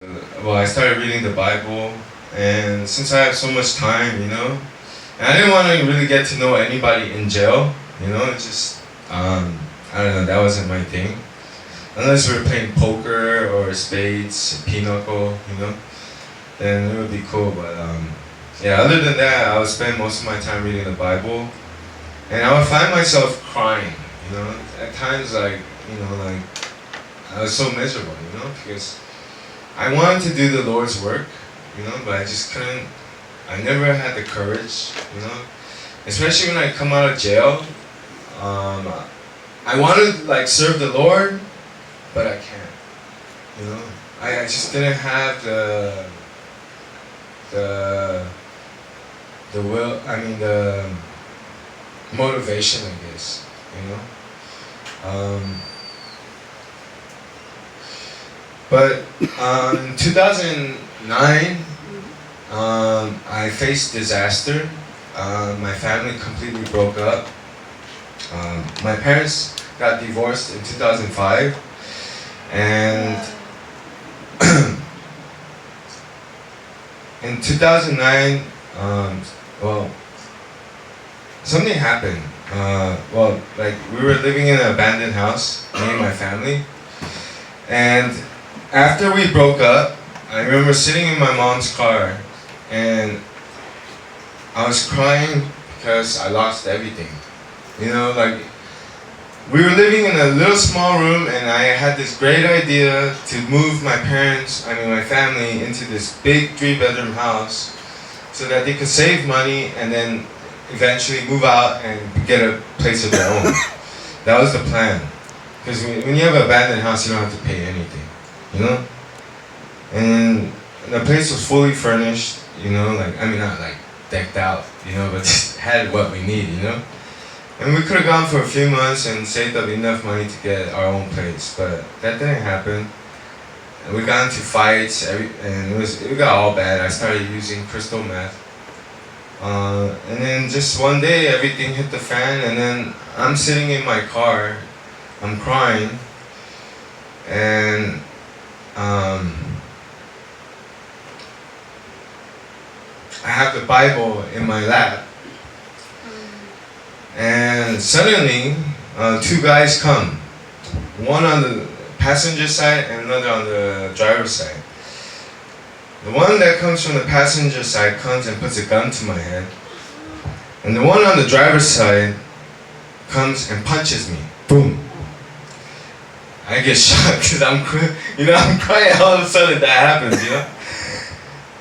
Well, I started reading the Bible, and since I have so much time, and I didn't want to really get to know anybody in jail, it's just, I don't know, that wasn't my thing. Unless we were playing poker or spades, pinochle, then it would be cool. But yeah, other than that, I would spend most of my time reading the Bible, and I would find myself crying, at times, like, I was so miserable, because I wanted to do the Lord's work, but I just couldn't. I never had the courage, especially when I come out of jail. I want to like serve the Lord, but I can't. I just didn't have the the will. I mean the motivation, I guess. You know. Um, But in 2009, I faced disaster. My family completely broke up. My parents got divorced in 2005, and in 2009, well, something happened. Well, like we were living in an abandoned house, me and my family, and after we broke up, I remember sitting in my mom's car and I was crying because I lost everything. Like we were living in a little small room and I had this great idea to move my family into this big 3-bedroom house so that they could save money and then eventually move out and get a place of their own. That was the plan. Because when you have an abandoned house, you don't have to pay anything. And the place was fully furnished, not like decked out, but just had what we need, And we could have gone for a few months and saved up enough money to get our own place, but that didn't happen. And we got into fights, and it got all bad. I started using crystal meth. And then just one day, everything hit the fan, and then I'm sitting in my car, I'm crying, and I have the Bible in my lap, and suddenly two guys come, one on the passenger side and another on the driver's side. The one that comes from the passenger side comes and puts a gun to my head, and the one on the driver's side comes and punches me. Boom. I get shocked because I'm crying. All of a sudden that happens,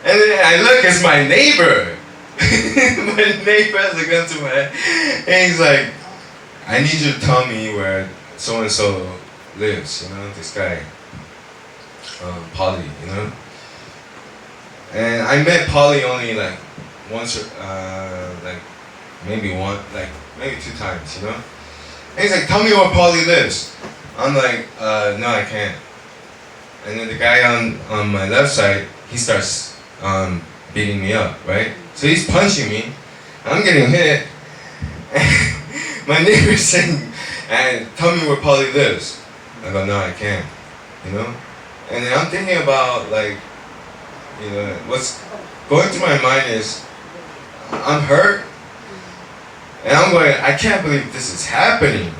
And then I look, it's my neighbor. My neighbor has a gun to my head, and he's like, "I need you to tell me where so and so lives." This guy, Polly. And I met Polly only like once, like maybe two times, And he's like, "Tell me where Polly lives." I'm like, "No, I can't." And then the guy on my left side, he starts beating me up, right? So he's punching me, I'm getting hit, and my neighbor's saying, "And tell me where Polly lives." I go, "No, I can't," And then I'm thinking about what's going through my mind is, I'm hurt, and I'm going, I can't believe this is happening.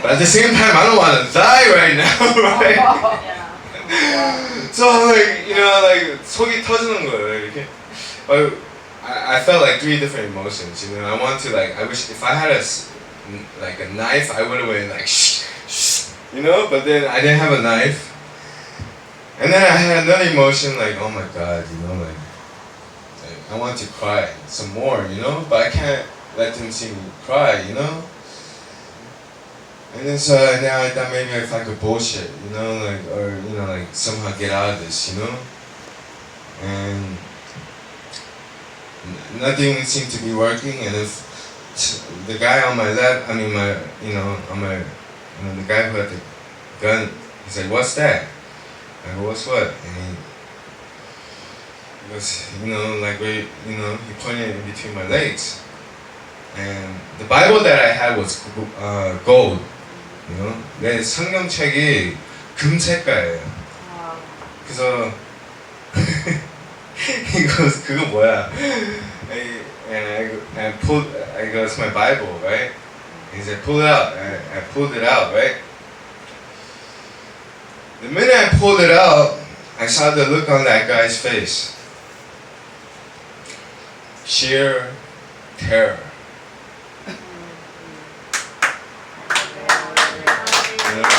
But at the same time, I don't want to die right now, right? So I'm like, 속이 터지는 거예요, 이렇게. I felt like 3 different emotions, I want to I wish if I had a knife, I would have went like, shh, shh, but then I didn't have a knife. And then I had another emotion like, oh my God, like I want to cry some more, but I can't let them see me cry, And then so now I thought maybe if I could bullshit, or somehow get out of this, And nothing seemed to be working. And if the guy on my left, the guy who had the gun, he's like, "What's that?" I go, "What's what?" And he goes, he pointed in between my legs. And the Bible that I had was gold. 내 성경책이 금 색깔이에요. 그래서 he goes, 그거 뭐야? And I pulled, I go, it's my Bible, right? He said, pull it out. I pulled it out, right? The minute I pulled it out, I saw the look on that guy's face. Sheer terror. You know?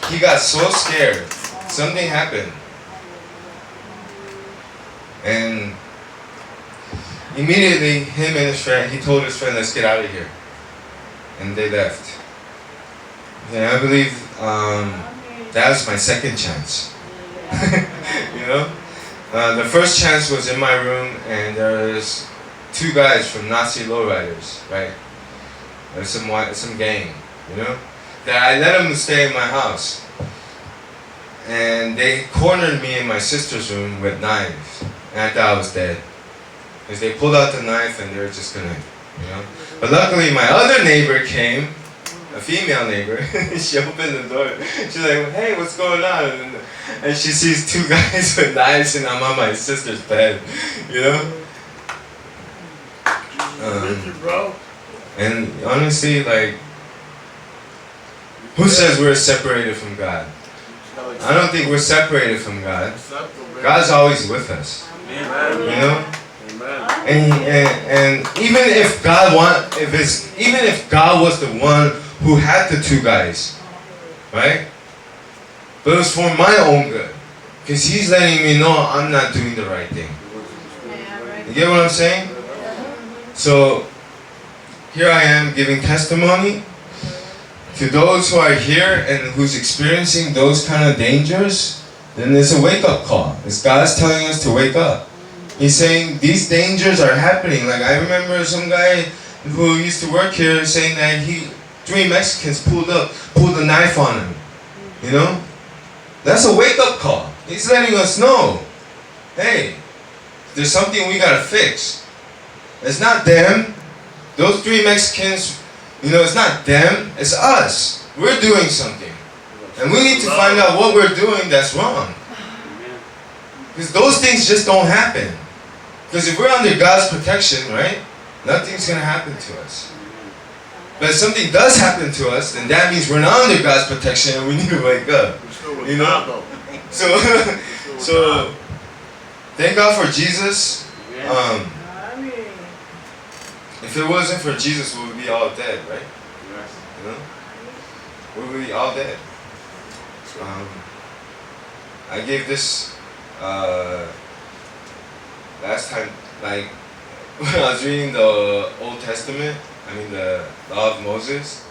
He got so scared. Something happened. And immediately, him and his friend, he told his friend, let's get out of here. And they left. And I believe that was my second chance. You know? The first chance was in my room, and there was two guys from Nazi lowriders, right? There's some gang, you know? That I let them stay in my house. And they cornered me in my sister's room with knives. And I thought I was dead. Because they pulled out the knife and they were just gonna, you know. But luckily my other neighbor came, a female neighbor. She opened the door. She's like, hey, what's going on? And she sees two guys with knives and I'm on my sister's bed, you know. And honestly, like, who says we're separated from God? I don't think we're separated from God. God's always with us. You know? And even if even if God was the one who had the two guys, right? But it was for my own good. Because he's letting me know I'm not doing the right thing. You get what I'm saying? So here I am giving testimony to those who are here and who's experiencing those kind of dangers. Then it's a wake-up call. It's God's telling us to wake up. He's saying these dangers are happening. Like I remember some guy who used to work here saying that three Mexicans pulled a knife on him. You know? That's a wake-up call. He's letting us know, hey, there's something we gotta fix. It's not them. Those three Mexicans, you know, it's not them, it's us. We're doing something. And we need to find out what we're doing that's wrong. Because those things just don't happen. Because if we're under God's protection, right, nothing's going to happen to us. But if something does happen to us, then that means we're not under God's protection and we need to wake up. You know? So thank God for Jesus. If it wasn't for Jesus, we would be all dead, right? You know? We would be all dead. I gave this last time, like when I was reading the Old Testament, the Law of Moses.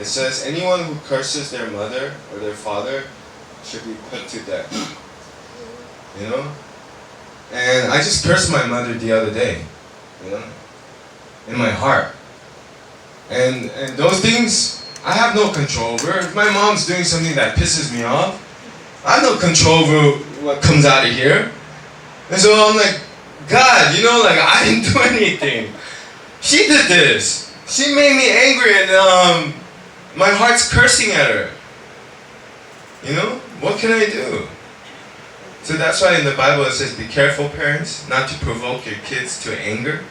It says anyone who curses their mother or their father should be put to death. You know? And I just cursed my mother the other day, you know, in my heart. And those things I have no control over. If my mom's doing something that pisses me off, I have no control over what comes out of here. And so I'm like, God, you know, like I didn't do anything. She did this. She made me angry and my heart's cursing at her. You know, what can I do? So that's why in the Bible it says, be careful, parents, not to provoke your kids to anger.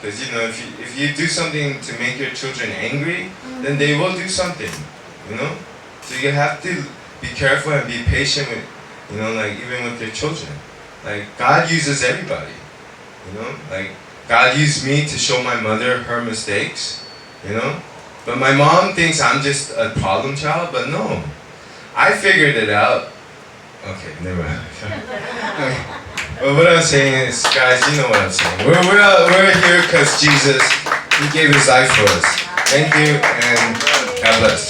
Because, you know, if you do something to make your children angry, then they will do something, you know? So you have to be careful and be patient with, you know, like even with your children. Like God uses everybody, you know? Like God used me to show my mother her mistakes, you know? But my mom thinks I'm just a problem child, but no. I figured it out. Okay, never mind. Okay. But what I'm saying is, guys, you know what I'm saying. We're here because Jesus, He gave His life for us. Thank you, and God bless.